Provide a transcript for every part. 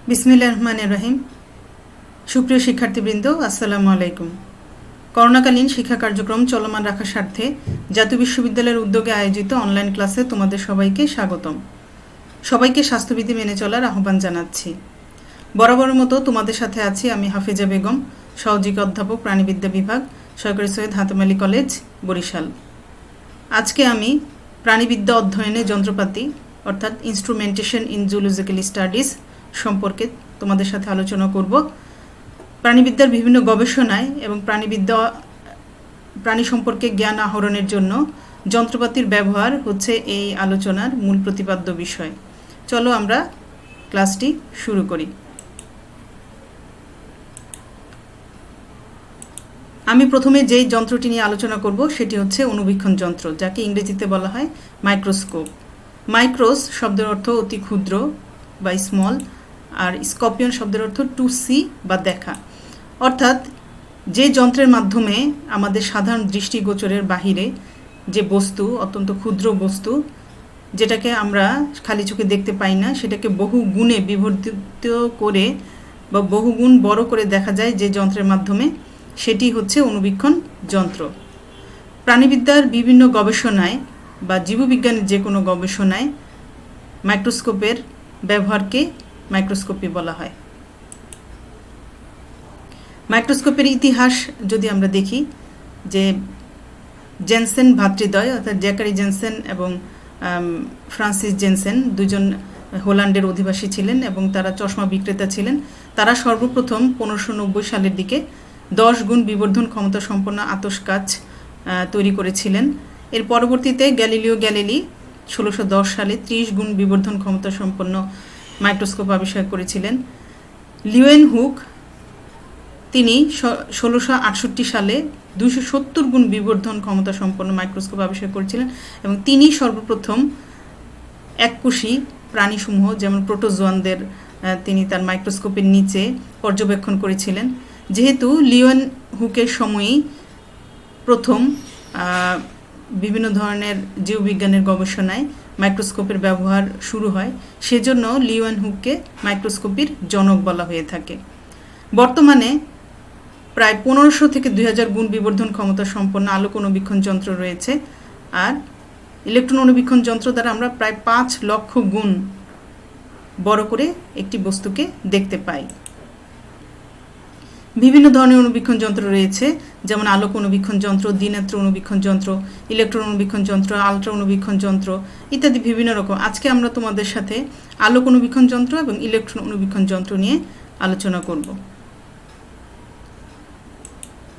বিসমিল্লাহির রহমানির রহিম। সুপ্রিয় শিক্ষার্থীবৃন্দ, আসসালামু আলাইকুম। করোনাকালীন শিক্ষা কার্যক্রম চলমান রাখার স্বার্থে জাতীয় বিশ্ববিদ্যালয়ের উদ্যোগে আয়োজিত অনলাইন ক্লাসে তোমাদের সবাইকে স্বাগতম। সবাইকে স্বাস্থ্যবিধি মেনে চলার আহ্বান জানাচ্ছি। বরাবরের মতো তোমাদের সাথে আছি আমি হাফিজা বেগম, সহযোগী অধ্যাপক, প্রাণীবিদ্যা বিভাগ, সরকারি সৈয়দ হাতেম আলী কলেজ, বরিশাল। আজকে আমি প্রাণীবিদ্যা অধ্যয়নে যন্ত্রপাতি অর্থাৎ ইনস্ট্রুমেন্টেশন ইন জুলজিক্যাল স্টাডিজ সম্পর্কে তোমাদের সাথে আলোচনা করব। প্রাণীবিদ্যার বিভিন্ন গবেষণায় এবং প্রাণী সম্পর্কে জ্ঞান আহরণের জন্য যন্ত্রপাতির ব্যবহার হচ্ছে এই আলোচনার মূল প্রতিপাদ্য বিষয়। চলো আমরা ক্লাসটি শুরু করি। আমি প্রথমে যেই যন্ত্রটি নিয়ে আলোচনা করব সেটি হচ্ছে অণুবীক্ষণ যন্ত্র, যাকে ইংরেজিতে বলা হয় মাইক্রোস্কোপ। মাইক্রোস শব্দের অর্থ অতি ক্ষুদ্র বা স্মল, আর স্কপিয়ন শব্দের অর্থ টু সি বা দেখা। অর্থাৎ যে যন্ত্রের মাধ্যমে আমাদের সাধারণ দৃষ্টিগোচরের বাহিরে যে বস্তু, অত্যন্ত ক্ষুদ্র বস্তু, যেটাকে আমরা খালি চোখে দেখতে পাই না, সেটাকে বহু গুণে বিবর্তিত করে বা বহুগুণ বড় করে দেখা যায় যে যন্ত্রের মাধ্যমে, সেটি হচ্ছে অণুবীক্ষণ যন্ত্র। প্রাণীবিদ্যার বিভিন্ন গবেষণায় বা জীববিজ্ঞানের যে কোনো গবেষণায় মাইক্রোস্কোপের ব্যবহারকে মাইক্রোস্কোপি বলা হয়। মাইক্রোস্কোপের ইতিহাস যদি আমরা দেখি, যে জেনসেন ভ্রাতৃদ্বয় অর্থাৎ জ্যাকারি জেনসেন এবং ফ্রান্সিস জেনসেন দুজন হোল্যান্ডের অধিবাসী ছিলেন এবং তারা চশমা বিক্রেতা ছিলেন। তারা সর্বপ্রথম 1590 সালের দিকে 10 গুণ বিবর্ধন ক্ষমতা সম্পন্ন আতশ কাচ তৈরি করেছিলেন। এর পরবর্তীতে গ্যালিলিও গ্যালিলি 1610 সালে 30 গুণ বিবর্ধন ক্ষমতা সম্পন্ন মাইক্রোস্কোপ আবিষ্কার করেছিলেন। লিওয়েন হুক তিনি 1668 সালে 270 গুণ বিবর্ধন ক্ষমতা সম্পন্ন মাইক্রোস্কোপ আবিষ্কার করেছিলেন এবং তিনি সর্বপ্রথম এককোষী প্রাণীসমূহ যেমন প্রোটোজোয়ানদের তিনি তার মাইক্রোস্কোপের নিচে পর্যবেক্ষণ করেছিলেন। যেহেতু লিওয়েন হুকের সময়ই প্রথম বিভিন্ন ধরনের জীববিজ্ঞানের গবেষণায় মাইক্রোস্কোপের ব্যবহার শুরু হয়, সেজন্য লিওয়েন হুককে মাইক্রোস্কোপির জনক বলা হয়ে থাকে। বর্তমানে প্রায় 1500 থেকে 2000 গুণ বিবর্ধন ক্ষমতা সম্পন্ন আলোক অণুবীক্ষণ যন্ত্র রয়েছে, আর ইলেকট্রন অণুবীক্ষণ যন্ত্র দ্বারা আমরা প্রায় 5 লক্ষ গুণ বড় করে একটি বস্তুকে দেখতে পাই। বিভিন্ন ধরনের অণুবীক্ষণ যন্ত্র রয়েছে, যেমন আলোক অণুবীক্ষণ যন্ত্র, দ্বিনেত্র অণুবীক্ষণ যন্ত্র, ইলেকট্রন অণুবীক্ষণ যন্ত্র, আলট্রা অণুবীক্ষণ যন্ত্র ইত্যাদি বিভিন্ন রকম। আজকে আমরা তোমাদের সাথে আলোক অণুবীক্ষণ যন্ত্র এবং ইলেকট্রন অণুবীক্ষণ যন্ত্র নিয়ে আলোচনা করব।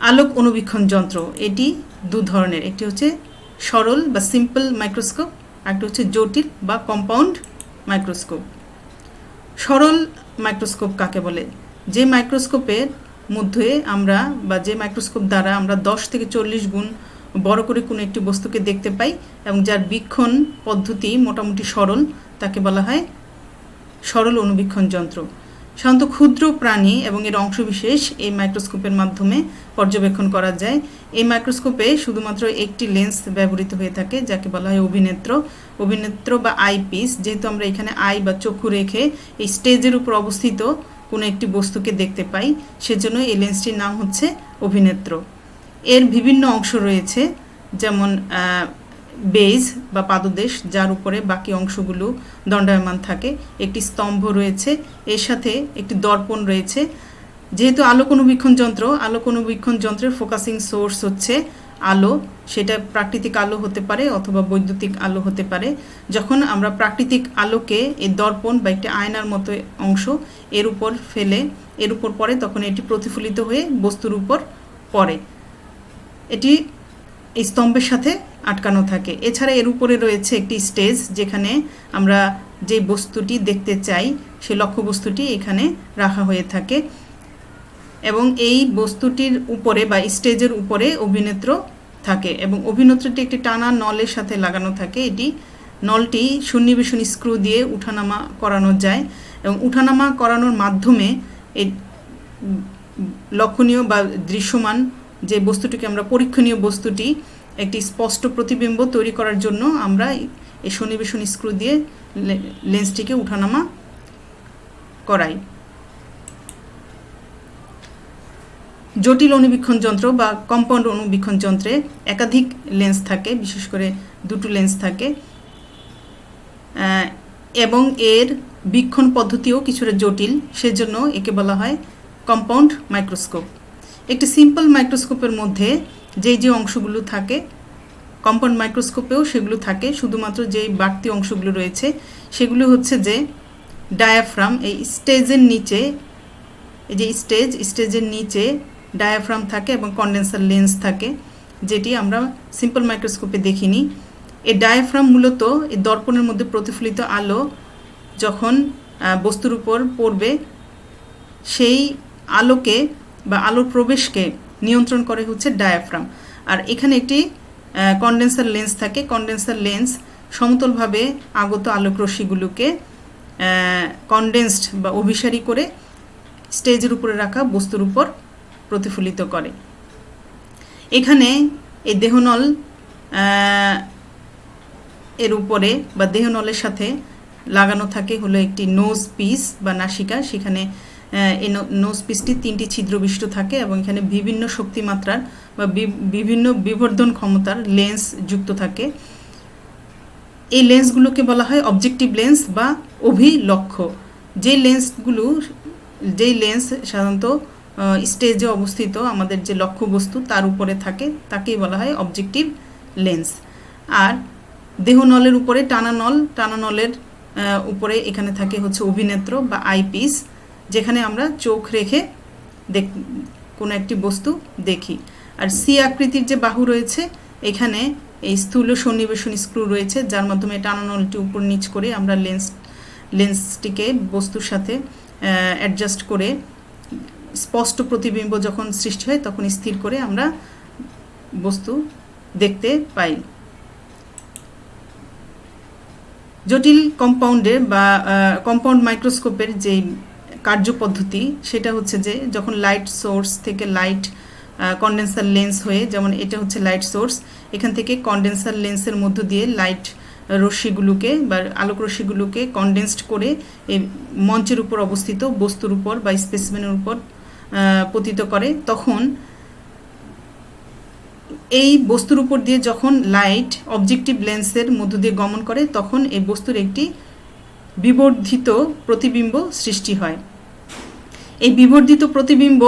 আলোক অণুবীক্ষণ যন্ত্র এটি দু ধরনের, একটি হচ্ছে সরল বা সিম্পল মাইক্রোস্কোপ, একটা হচ্ছে জটিল বা কম্পাউন্ড মাইক্রোস্কোপ। সরল মাইক্রোস্কোপ কাকে বলে? যে মাইক্রোস্কোপের মধ্যে আমরা বা যে মাইক্রোস্কোপ দ্বারা আমরা 10 থেকে 40 গুণ বড় করে কোনো একটি বস্তুকে দেখতে পাই এবং যার বীক্ষণ পদ্ধতি মোটামুটি সরল, তাকে বলা হয় সরল অণুবীক্ষণ যন্ত্র। সাধারণত ক্ষুদ্র প্রাণী এবং এর অংশবিশেষ এই মাইক্রোস্কোপের মাধ্যমে পর্যবেক্ষণ করা যায়। এই মাইক্রোস্কোপে শুধুমাত্র একটি লেন্স ব্যবহৃত হয়ে থাকে, যাকে বলা হয় অভিনেত্র বা আইপিস। যেহেতু আমরা এখানে আই বা চক্ষু রেখে এই স্টেজের উপর অবস্থিত কোনো একটি বস্তুকে দেখতে পাই, সেজন্য এই লেন্সটির নাম হচ্ছে অভিনেত্র। এর বিভিন্ন অংশ রয়েছে, যেমন বেজ বা পাদদেশ, যার উপরে বাকি অংশগুলো দণ্ডায়মান থাকে, একটি স্তম্ভ রয়েছে, এর সাথে একটি দর্পণ রয়েছে। যেহেতু আলোক অণুবীক্ষণ যন্ত্রের ফোকাসিং সোর্স হচ্ছে আলো, সেটা প্রাকৃতিক আলো হতে পারে অথবা বৈদ্যুতিক আলো হতে পারে। যখন আমরা প্রাকৃতিক আলোকে এই দর্পণ বা একটি আয়নার মতো অংশ এর উপর পড়ে, তখন এটি প্রতিফলিত হয়ে বস্তুর উপর পড়ে। এটি এই স্তম্ভের সাথে আটকানো থাকে। এছাড়া এর উপরে রয়েছে একটি স্টেজ, যেখানে আমরা যে বস্তুটি দেখতে চাই সেই লক্ষ্য বস্তুটি এখানে রাখা হয়ে থাকে এবং এই বস্তুটির উপরে বা স্টেজের উপরে অভিনেত্র থাকে এবং অভিনেত্রটি একটি টানা নলের সাথে লাগানো থাকে। এটি নলটি সন্নিবেশন স্ক্রু দিয়ে উঠানামা করানো যায় এবং উঠানামা করানোর মাধ্যমে এই লক্ষণীয় বা দৃশ্যমান যে বস্তুটিকে আমরা পরীক্ষণীয় বস্তুটি একটি স্পষ্ট প্রতিবিম্ব তৈরি করার জন্য আমরা এই সন্নিবেশন স্ক্রু দিয়ে লেন্সটিকে উঠানামা করাই। জটিল অণুবীক্ষণ যন্ত্র বা কম্পাউন্ড অণুবীক্ষণ যন্ত্রে একাধিক লেন্স থাকে, বিশেষ করে দুটো লেন্স থাকে, এবং এর বীক্ষণ পদ্ধতিও কিছুটা জটিল, সেজন্য একে বলা হয় কম্পাউন্ড মাইক্রোস্কোপ। একটি সিম্পল মাইক্রোস্কোপের মধ্যে যে অংশগুলো থাকে কম্পাউন্ড মাইক্রোস্কোপেও সেগুলো থাকে, শুধুমাত্র যেই বাড়তি অংশগুলো রয়েছে সেগুলো হচ্ছে যে ডায়াফ্রাম, এই স্টেজের নিচে, এই যে স্টেজের নিচে ডায়াফ্রাম থাকে এবং কন্ডেন্সার লেন্স থাকে, যেটি আমরা সিম্পল মাইক্রোস্কোপে দেখিনি। এই ডায়াফ্রাম মূলত এই দর্পণের মধ্যে প্রতিফলিত আলো যখন বস্তুর উপর পড়বে সেই আলোকে বা আলোর প্রবেশকে নিয়ন্ত্রণ করে হচ্ছে ডায়াফ্রাম। আর এখানে একটি কন্ডেন্সার লেন্স থাকে। কন্ডেন্সার লেন্স সমতলভাবে আগত আলোকরশ্মিগুলোকে কন্ডেন্সড বা অভিসারী করে স্টেজের উপরে রাখা বস্তুর উপর প্রতিফলিত করে। এখানে এই দেহনল এর উপরে বা দেহনলের সাথে লাগানো থাকে হলো একটি নোজ পিস বা নাসিকা। সেখানে এই নোজ পিসটি 3টি ছিদ্র বিশিষ্ট থাকে এবং এখানে বিভিন্ন শক্তিমাত্রার বা বিভিন্ন বিবর্ধন ক্ষমতার লেন্স যুক্ত থাকে। এই লেন্সগুলোকে বলা হয় অবজেক্টিভ লেন্স বা অভিলক্ষ্য। যেই লেন্স সাধারণত স্টেজে অবস্থিত আমাদের যে লক্ষ্যবস্তু তার উপরে থাকে তাকেই বলা হয় অবজেক্টিভ লেন্স। আর দেহনলের উপরে টানানলের উপরে এখানে থাকে হচ্ছে অভিনেত্র বা আইপিস, যেখানে আমরা চোখ রেখে কোনো একটি বস্তু দেখি। আর সি আকৃতির যে বাহু রয়েছে এখানে এই স্থূল সন্নিবেশন স্ক্রু রয়েছে, যার মাধ্যমে টানানলটি উপর নিচ করে আমরা লেন্সটিকে বস্তুর সাথে অ্যাডজাস্ট করে স্পষ্ট প্রতিবিম্ব যখন সৃষ্টি হয় তখন স্থির করে আমরা বস্তু দেখতে পাই। জটিল কম্পাউন্ডের বা কম্পাউন্ড মাইক্রোস্কোপের যে কার্যপদ্ধতি সেটা হচ্ছে যে যখন লাইট সোর্স থেকে লাইট কন্ডেন্সার লেন্স হয়ে, যেমন এটা হচ্ছে লাইট সোর্স, এখান থেকে কন্ডেন্সার লেন্সের মধ্য দিয়ে লাইট রশ্মিগুলোকে বা আলোক রশ্মিগুলোকে কন্ডেন্সড করে এই মঞ্চের উপর অবস্থিত বস্তুর উপর বা স্পেসিমেনের উপর পতিত করে। তখন এই বস্তুর উপর দিয়ে যখন লাইট অবজেক্টিভ লেন্সের মধ্য দিয়ে গমন করে তখন এই বস্তুর একটি বিবর্ধিত প্রতিবিম্ব সৃষ্টি হয়। এই বিবর্ধিত প্রতিবিম্ব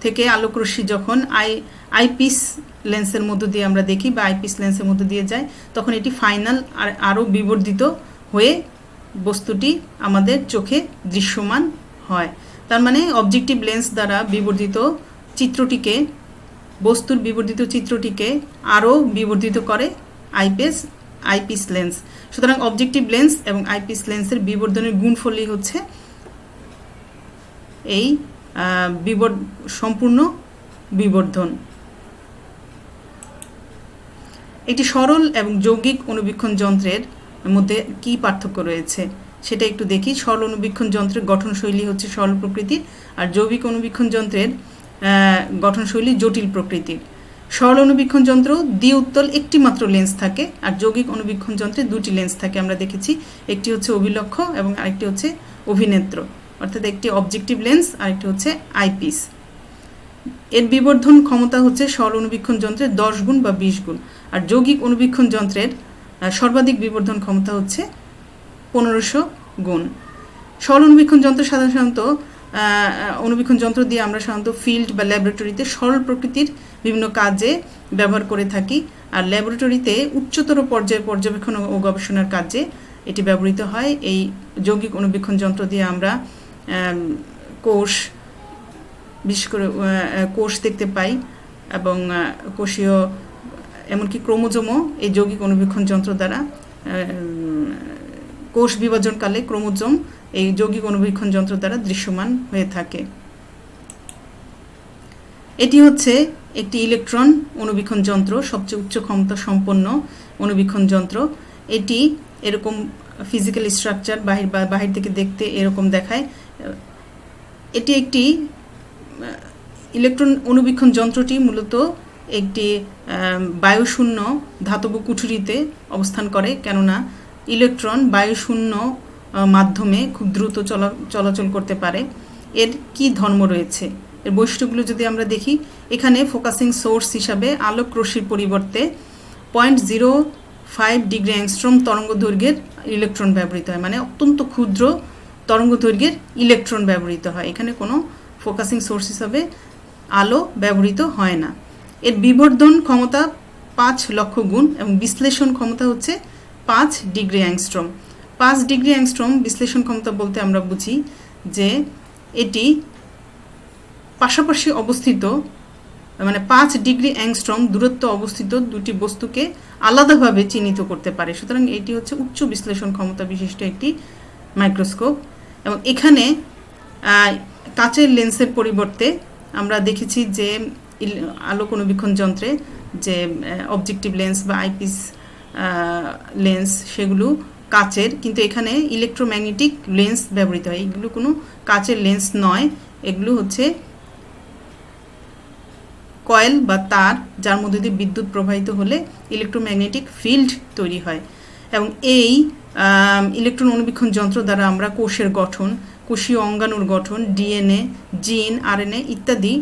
থেকে আলোকরশ্মি যখন আইপিস লেন্সের মধ্য দিয়ে আমরা দেখি বা আইপিস লেন্সের মধ্য দিয়ে যায় তখন এটি ফাইনাল আরও বিবর্ধিত হয়ে বস্তুটি আমাদের চোখে দৃশ্যমান হয়। তার মানে অবজেক্টিভ লেন্স দ্বারা বিবর্ধিত চিত্রটিকে, বস্তুর বিবর্ধিত চিত্রটিকে আরও বিবর্ধিত করে আইপিস লেন্স। সুতরাং অবজেক্টিভ লেন্স এবং আইপিস লেন্সের বিবর্ধনের গুণফলই হচ্ছে এই সম্পূর্ণ বিবর্ধন। একটি সরল এবং যৌগিক অণুবীক্ষণ যন্ত্রের মধ্যে কি পার্থক্য রয়েছে সেটা একটু দেখি। সরল অণুবীক্ষণ যন্ত্রের গঠনশৈলী হচ্ছে সরল প্রকৃতির, আর যৌগিক অণুবীক্ষণ যন্ত্রের গঠনশৈলী জটিল প্রকৃতির। সরল অণুবীক্ষণ যন্ত্র দ্বি-উত্তল একটি মাত্র লেন্স থাকে, আর যৌগিক অণুবীক্ষণ যন্ত্রে দুটি লেন্স থাকে আমরা দেখেছি, একটি হচ্ছে অভিলক্ষ্য এবং আরেকটি হচ্ছে অভিনেত্র, অর্থাৎ একটি অবজেক্টিভ লেন্স আর একটি হচ্ছে আইপিস। এর বিবর্ধন ক্ষমতা হচ্ছে সরল অণুবীক্ষণ যন্ত্রের 10 গুণ বা 20 গুণ, আর যৌগিক অণুবীক্ষণ যন্ত্রের সর্বাধিক বিবর্ধন ক্ষমতা হচ্ছে 1500 গুণ। সরল অণুবীক্ষণ যন্ত্র সাধারণত অণুবীক্ষণ যন্ত্র দিয়ে আমরা সাধারণত ফিল্ড বা ল্যাবরেটরিতে সরল প্রকৃতির বিভিন্ন কাজে ব্যবহার করে থাকি, আর ল্যাবরেটরিতে উচ্চতর পর্যায়ের পর্যবেক্ষণ ও গবেষণার কাজে এটি ব্যবহৃত হয়। এই যৌগিক অণুবীক্ষণ যন্ত্র দিয়ে আমরা কোষ, বিশেষ করে কোষ দেখতে পাই এবং কোষীয় এমনকি ক্রোমোজোমও এই যৌগিক অণুবীক্ষণ যন্ত্র দ্বারা, কোষ বিভাজনকালে ক্রোমোজোম এই যৌগিক অণুবীক্ষণ যন্ত্র দ্বারা দৃশ্যমান হয়ে থাকে। এটি হচ্ছে একটি ইলেকট্রন অণুবীক্ষণ যন্ত্র, সবচেয়ে উচ্চ ক্ষমতা সম্পন্ন অণুবীক্ষণ যন্ত্র। এটি এরকম ফিজিক্যাল স্ট্রাকচার বাহির থেকে দেখতে এরকম দেখায়। এটি একটি ইলেকট্রন অণুবীক্ষণ যন্ত্রটি মূলত একটি বায়ুশূন্য ধাতব কুঠুরিতে অবস্থান করে, কেননা ইলেকট্রন বায়ুশূন্য মাধ্যমে খুব দ্রুত চলাচল করতে পারে। এর কি ধর্ম রয়েছে এর বৈশিষ্ট্যগুলো যদি আমরা দেখি, এখানে ফোকাসিং সোর্স হিসাবে আলোক রশ্মির পরিবর্তে 0.05 ডিগ্রি অ্যাংস্ট্রম তরঙ্গ দৈর্ঘ্যের ইলেকট্রন ব্যবহৃত হয়, মানে অত্যন্ত ক্ষুদ্র তরঙ্গ দৈর্ঘ্যের ইলেকট্রন ব্যবহৃত হয়। এখানে কোনো ফোকাসিং সোর্স হিসাবে আলো ব্যবহৃত হয় না। এর বিবর্ধন ক্ষমতা 5 লক্ষ গুণ এবং বিশ্লেষণ ক্ষমতা হচ্ছে 5 ডিগ্রি অ্যাংস্ট্রম। 5 ডিগ্রি অ্যাংস্ট্রম বিশ্লেষণ ক্ষমতা বলতে আমরা বুঝি যে এটি পাশাপাশি অবস্থিত, মানে 5 ডিগ্রি অ্যাংস্ট্রম দূরত্ব অবস্থিত দুটি বস্তুকে আলাদাভাবে চিহ্নিত করতে পারে। সুতরাং এটি হচ্ছে উচ্চ বিশ্লেষণ ক্ষমতা বিশিষ্ট একটি মাইক্রোস্কোপ। এবং এখানে কাচের লেন্সের পরিবর্তে আমরা দেখেছি যে আলোক অনুবীক্ষণ যন্ত্রে যে অবজেক্টিভ লেন্স বা আইপিস লেন্স সেগুলো কাচের, কিন্তু এখানে ইলেকট্রোম্যাগনেটিক লেন্স ব্যবহৃত হয়। এগুলো কোনো কাচের লেন্স নয়, এগুলো হচ্ছে কয়েল বা তার, যার মধ্যে দিয়ে বিদ্যুৎ প্রবাহিত হলে ইলেকট্রোম্যাগনেটিক ফিল্ড তৈরি হয়। এবং এই ইলেকট্রন অনুবীক্ষণ যন্ত্র দ্বারা আমরা কোষের গঠন, কোষীয় অঙ্গাণুর গঠন, ডিএনএ, জিন, আরএনএ ইত্যাদি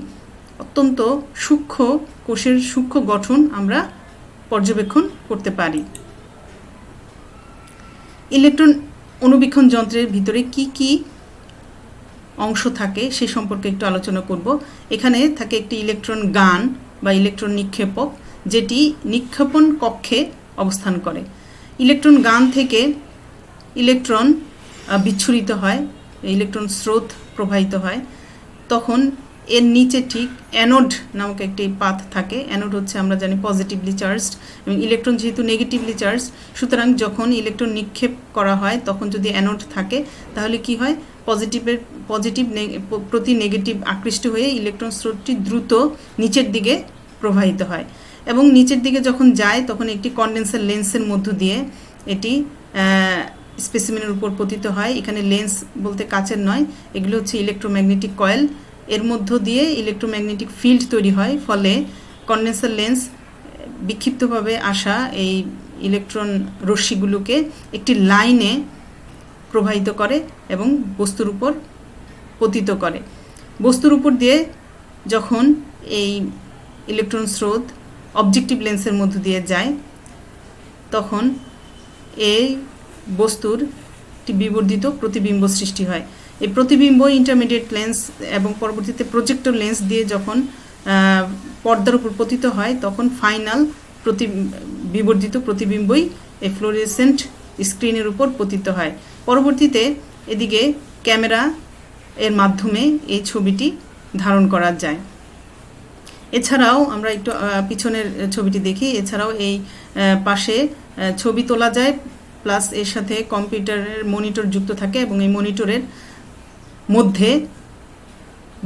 অত্যন্ত সূক্ষ্ম কোষের সূক্ষ্ম গঠন আমরা পর্যবেক্ষণ করতে পারি। ইলেকট্রন অনুবীক্ষণ যন্ত্রের ভিতরে কি কি অংশ থাকে সে সম্পর্কে একটু আলোচনা করব। এখানে থাকে একটি ইলেকট্রন গান বা ইলেকট্রন নিক্ষেপক, যেটি নিক্ষেপণ কক্ষে অবস্থান করে। ইলেকট্রন গান থেকে ইলেকট্রন বিচ্ছুরিত হয়, ইলেকট্রন স্রোত প্রবাহিত হয়। তখন এর নিচে ঠিক অ্যানোড নামক একটি পাথ থাকে। অ্যানোড হচ্ছে আমরা জানি পজিটিভলি চার্জড, এবং ইলেকট্রন যেহেতু নেগেটিভলি চার্জ, সুতরাং যখন ইলেকট্রন নিক্ষেপ করা হয় তখন যদি অ্যানোড থাকে তাহলে কি হয়, পজিটিভ প্রতি নেগেটিভ আকৃষ্ট হয়ে ইলেকট্রন স্রোতটি দ্রুত নিচের দিকে প্রবাহিত হয়। এবং নিচের দিকে যখন যায় তখন একটি কন্ডেন্সার লেন্সের মধ্য দিয়ে এটি স্পেসিমেনের উপর পতিত হয়। এখানে লেন্স বলতে কাচের নয়, এগুলো হচ্ছে ইলেকট্রোম্যাগনেটিক কয়েল। এর মধ্য দিয়ে ইলেকট্রোম্যাগনেটিক ফিল্ড তৈরি হয়, ফলে কন্ডেন্সার লেন্স বিক্ষিপ্তভাবে আসা এই ইলেকট্রন রশ্মিগুলোকে একটি লাইনে প্রবাহিত করে এবং বস্তুর উপর পতিত করে। বস্তুর উপর দিয়ে যখন এই ইলেকট্রন স্রোত অবজেক্টিভ লেন্সের মধ্য দিয়ে যায় তখন এই বস্তুর একটি বিবর্ধিত প্রতিবিম্ব সৃষ্টি হয়। এই প্রতিবিম্ব ইন্টারমিডিয়েট লেন্স এবং পরবর্তীতে প্রজেক্টর লেন্স দিয়ে যখন পর্দার উপর পতিত হয় তখন ফাইনাল বিবর্ধিত প্রতিবিম্বই এই ফ্লোরেসেন্ট স্ক্রিনের উপর পতিত হয়। পরবর্তীতে এদিকে ক্যামেরা এর মাধ্যমে এই ছবিটি ধারণ করা যায়। এছাড়াও আমরা একটু পিছনের ছবিটি দেখি। এছাড়াও এই পাশে ছবি তোলা যায়, প্লাস এর সাথে কম্পিউটারের মনিটর যুক্ত থাকে এবং এই মনিটরের মধ্যে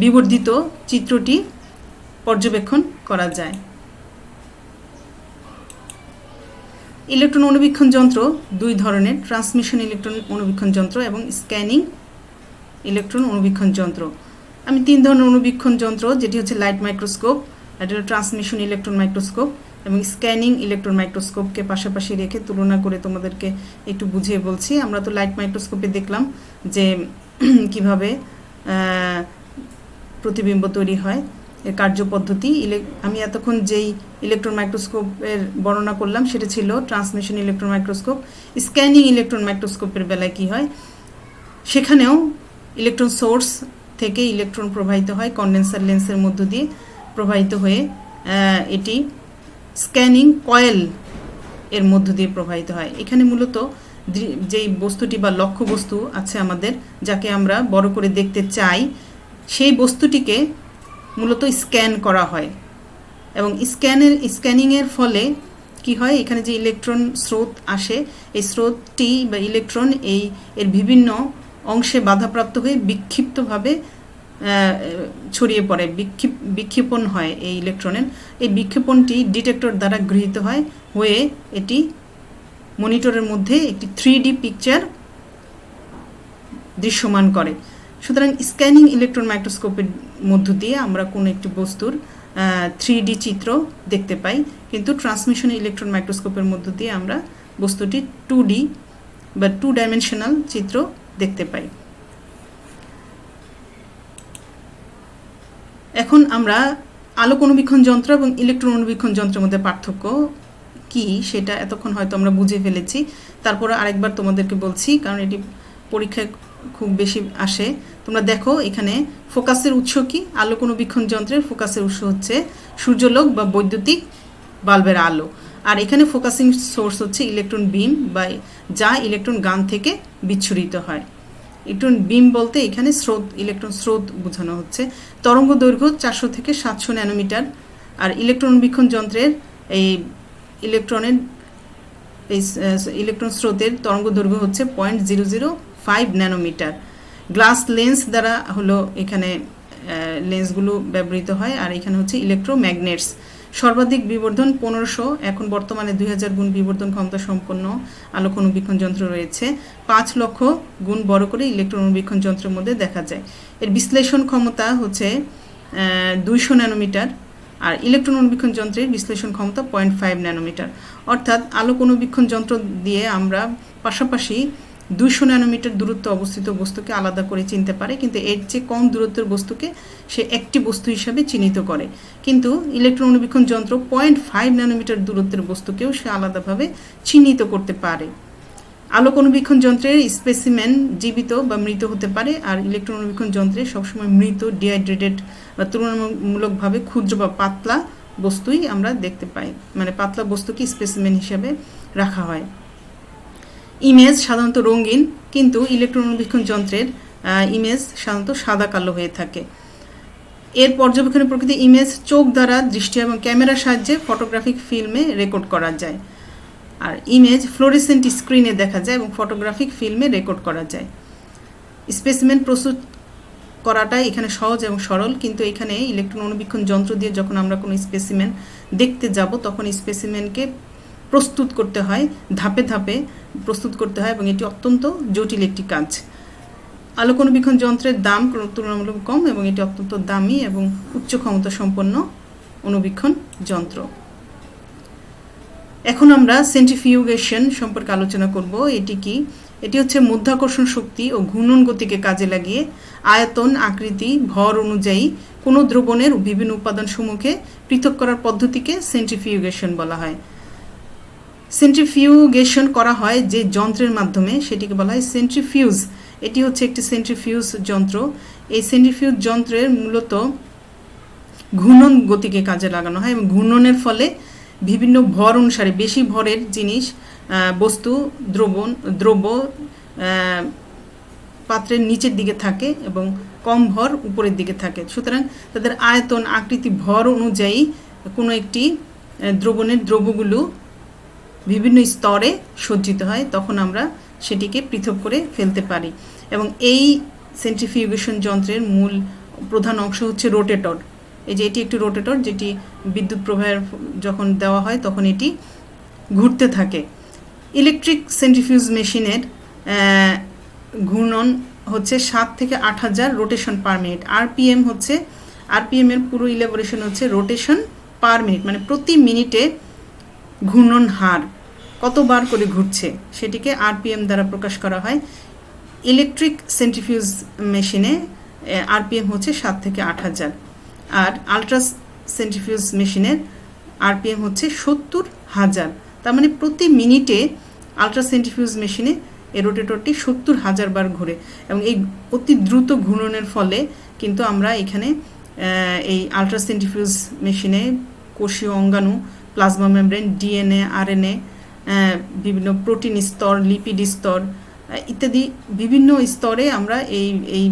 বিবর্ধিত চিত্রটি পর্যবেক্ষণ করা যায়। ইলেকট্রন অনুবীক্ষণ যন্ত্র দুই ধরনের, ট্রান্সমিশন ইলেকট্রন অনুবীক্ষণ যন্ত্র এবং স্ক্যানিং ইলেকট্রন অনুবীক্ষণ যন্ত্র। আমি 3 ধরনের অনুবীক্ষণ যন্ত্র, যেটি হচ্ছে লাইট মাইক্রোস্কোপ, এটা হলো ট্রান্সমিশন ইলেকট্রন মাইক্রোস্কোপ এবং স্ক্যানিং ইলেকট্রন মাইক্রোস্কোপকে পাশাপাশি রেখে তুলনা করে তোমাদেরকে একটু বুঝিয়ে বলছি। আমরা তো লাইট মাইক্রোস্কোপে দেখলাম যে কিভাবে প্রতিবিম্ব তৈরি হয়, এর কার্যপদ্ধতি। আমি এতক্ষণ যেই ইলেকট্রন মাইক্রোস্কোপের বর্ণনা করলাম সেটা ছিল transmission electron microscope. Scanning electron মাইক্রোস্কোপের বেলায় কি হয়, সেখানেও ইলেকট্রন সোর্স থেকে ইলেকট্রন প্রবাহিত হয় কন্ডেন্সার লেন্সের মধ্য দিয়ে প্রবাহিত হয়ে এটি স্ক্যানিং কয়েল এর মধ্য দিয়ে প্রবাহিত হয়। এখানে মূলত যেই বস্তুটি বা লক্ষ্য বস্তু আছে আমাদের, যাকে আমরা বড় করে দেখতে চাই, সেই বস্তুটিকে মূলত স্ক্যান করা হয় এবং স্ক্যানিংয়ের ফলে কি হয়, এখানে যে ইলেকট্রন স্রোত আসে, এই স্রোতটি বা ইলেকট্রন এর বিভিন্ন অংশে বাধাপ্রাপ্ত হয়ে বিক্ষিপ্তভাবে ছড়িয়ে পড়ে, বিক্ষেপণ হয় এই ইলেকট্রনের। এই বিক্ষেপণটি ডিটেক্টর দ্বারা গৃহীত হয়, হয়ে এটি মনিটরের মধ্যে একটি 3D পিকচার দৃশ্যমান করে। সুতরাং স্ক্যানিং ইলেকট্রন মাইক্রোস্কোপের মধ্য দিয়ে আমরা কোনো একটি বস্তুর 3D চিত্র দেখতে পাই, কিন্তু ট্রান্সমিশন ইলেকট্রন মাইক্রোস্কোপের মধ্য দিয়ে আমরা বস্তুটি 2D বা 2 ডাইমেনশনাল চিত্র দেখতে পাই। এখন আমরা আলোক অনুবীক্ষণ যন্ত্র এবং ইলেকট্রন অনুবীক্ষণ যন্ত্রের মধ্যে পার্থক্য কি সেটা এতক্ষণ হয়তো আমরা বুঝে ফেলেছি। তারপরে আরেকবার তোমাদেরকে বলছি, কারণ এটি পরীক্ষায় খুব বেশি আসে। তোমরা দেখো এখানে ফোকাসের উৎস কি? আলোক অনুবীক্ষণ যন্ত্রের ফোকাসের উৎস হচ্ছে সূর্যালোক বা বৈদ্যুতিক বাল্বের আলো, আর এখানে ফোকাসিং সোর্স হচ্ছে ইলেকট্রন বিম বা যা ইলেকট্রন গান থেকে বিচ্ছুরিত হয়। ইলেকট্রন বিম বলতে এখানে স্রোত, ইলেকট্রন স্রোত বোঝানো হচ্ছে। তরঙ্গ দৈর্ঘ্য 400 থেকে 700 ন্যানোমিটার, আর ইলেকট্রন অনুবীক্ষণ যন্ত্রের এই ইলেকট্রন স্রোতের তরঙ্গ দৈর্ঘ্য হচ্ছে 0.005 ন্যানোমিটার। গ্লাস লেন্স দ্বারা হলো এখানে লেন্সগুলো ব্যবহৃত হয়, আর এখানে হচ্ছে ইলেকট্রোম্যাগনেটস। সর্বাধিক বিবর্ধন 1500, এখন বর্তমানে 2000 গুণ বিবর্ধন ক্ষমতা সম্পন্ন আলোক অনুবীক্ষণ যন্ত্র রয়েছে। 5 লক্ষ গুণ বড় করে ইলেকট্রন অনুবীক্ষণ যন্ত্রের মধ্যে দেখা যায়। এর বিশ্লেষণ ক্ষমতা হচ্ছে 200 ন্যানোমিটার, আর ইলেকট্রন অনুবীক্ষণ যন্ত্রের বিশ্লেষণ ক্ষমতা 0.5 ন্যানোমিটার। অর্থাৎ আলোক অনুবীক্ষণ যন্ত্র দিয়ে আমরা পাশাপাশি 200 ন্যানোমিটার দূরত্বে অবস্থিত বস্তুকে আলাদা করে চিনতে পারে, কিন্তু এর চেয়ে কম দূরত্বের বস্তুকে সে একটি বস্তু হিসাবে চিহ্নিত করে। কিন্তু ইলেকট্রন অনুবীক্ষণ যন্ত্র 0.5 ন্যানোমিটার দূরত্বের বস্তুকেও সে আলাদাভাবে চিহ্নিত করতে পারে। আলোক অনুবীক্ষণ যন্ত্রের স্পেসিমেন জীবিত বা মৃত হতে পারে, আর ইলেকট্রন অনুবীক্ষণ যন্ত্রে সবসময় মৃত, ডিহাইড্রেটেড বা তুলনামূলকভাবে ক্ষুদ্র বা পাতলা বস্তুই আমরা দেখতে পাই, মানে পাতলা বস্তুকে স্পেসিমেন হিসেবে রাখা হয়। ইমেজ সাধারণত রঙিন, কিন্তু ইলেকট্রন অনুবীক্ষণ যন্ত্রের ইমেজ সাধারণত সাদা কালো হয়ে থাকে। এর পর্যবেক্ষণের প্রকৃতি ইমেজ চোখ দ্বারা দৃষ্টি এবং ক্যামেরার সাহায্যে ফটোগ্রাফিক ফিল্মে রেকর্ড করা যায়, আর ইমেজ ফ্লোরেসেন্ট স্ক্রিনে দেখা যায় এবং ফটোগ্রাফিক ফিল্মে রেকর্ড করা যায়। স্পেসিমেন প্রস্তুত করাটাই এখানে সহজ এবং সরল, কিন্তু এখানে ইলেকট্রন অনুবীক্ষণ যন্ত্র দিয়ে যখন আমরা কোনো স্পেসিমেন দেখতে যাব তখন স্পেসিমেনকে প্রস্তুত করতে হয়, ধাপে ধাপে প্রস্তুত করতে হয়, এবং এটি অত্যন্ত জটিল একটি কাজ। আলোক অনুবীক্ষণ যন্ত্রের দাম তুলনামূলক কম এবং এটি অত্যন্ত দামি এবং উচ্চ ক্ষমতা সম্পন্ন অনুবীক্ষণ যন্ত্র। এখন আমরা সেন্ট্রিফিউগেশন সম্পর্কে আলোচনা করব। এটি কি? এটি হচ্ছে মাধ্যাকর্ষণ শক্তি ও ঘূর্ণন গতিকে কাজে লাগিয়ে আয়তন, আকৃতি, ভর অনুযায়ী কোনো দ্রবণের বিভিন্ন উপাদানসমূহকে পৃথক করার পদ্ধতিকে সেন্ট্রিফিউগেশন বলা হয়। সেন্ট্রিফিউগেশন করা হয় যে যন্ত্রের মাধ্যমে সেটিকে বলা হয় সেন্ট্রিফিউজ। এটি হচ্ছে একটি সেন্ট্রিফিউজ যন্ত্র। এই সেন্ট্রিফিউজ যন্ত্রের মূলত ঘূর্ণন গতিকে কাজে লাগানো হয়, এবং ঘূর্ণনের ফলে বিভিন্ন ভর অনুসারে বেশি ভরের জিনিস, বস্তু, দ্রব্য পাত্রের নিচের দিকে থাকে এবং কম ভর উপরের দিকে থাকে। সুতরাং তাদের আয়তন, আকৃতি, ভর অনুযায়ী কোনো একটি দ্রবণের দ্রব্যগুলো বিভিন্ন স্তরে সজ্জিত হয়, তখন আমরা সেটিকে পৃথক করে ফেলতে পারি। এবং এই সেন্ট্রিফিউগেশন যন্ত্রের মূল প্রধান অংশ হচ্ছে রোটেটর। এই যে এটি একটি রোটেটর, যেটি বিদ্যুৎ প্রবাহের যখন দেওয়া হয় তখন এটি ঘুরতে থাকে। ইলেকট্রিক সেন্ট্রিফিউজ মেশিনের ঘূর্ণন হচ্ছে 7 থেকে 8000 রোটেশন পার মিনিট। আরপিএম এর পুরো ইলাবোরেশন হচ্ছে রোটেশন পার মিনিট, মানে প্রতি মিনিটে ঘূর্ণন হার কতবার করে ঘুরছে সেটিকে আরপিএম দ্বারা প্রকাশ করা হয়। ইলেকট্রিক সেন্ট্রিফিউজ মেশিনে আরপিএম হচ্ছে 7 থেকে 8000, আর আলট্রা সেন্ট্রিফিউজ মেশিনের আরপিএম হচ্ছে 70000। তার মানে প্রতি মিনিটে আলট্রা সেন্ট্রিফিউজ মেশিনে এই রোটেটরটি 70000 বার ঘুরে, এবং এই অতি দ্রুত ঘূর্ণনের ফলে কিন্তু আমরা এখানে এই আলট্রা সেন্ট্রিফিউজ মেশিনে কোষীয় অঙ্গাণু, প্লাজমা মেমব্রেন, ডিএনএ, আরএনএ, বিভিন্ন প্রোটিন স্তর, লিপিড স্তর ইত্যাদি বিভিন্ন স্তরে আমরা এই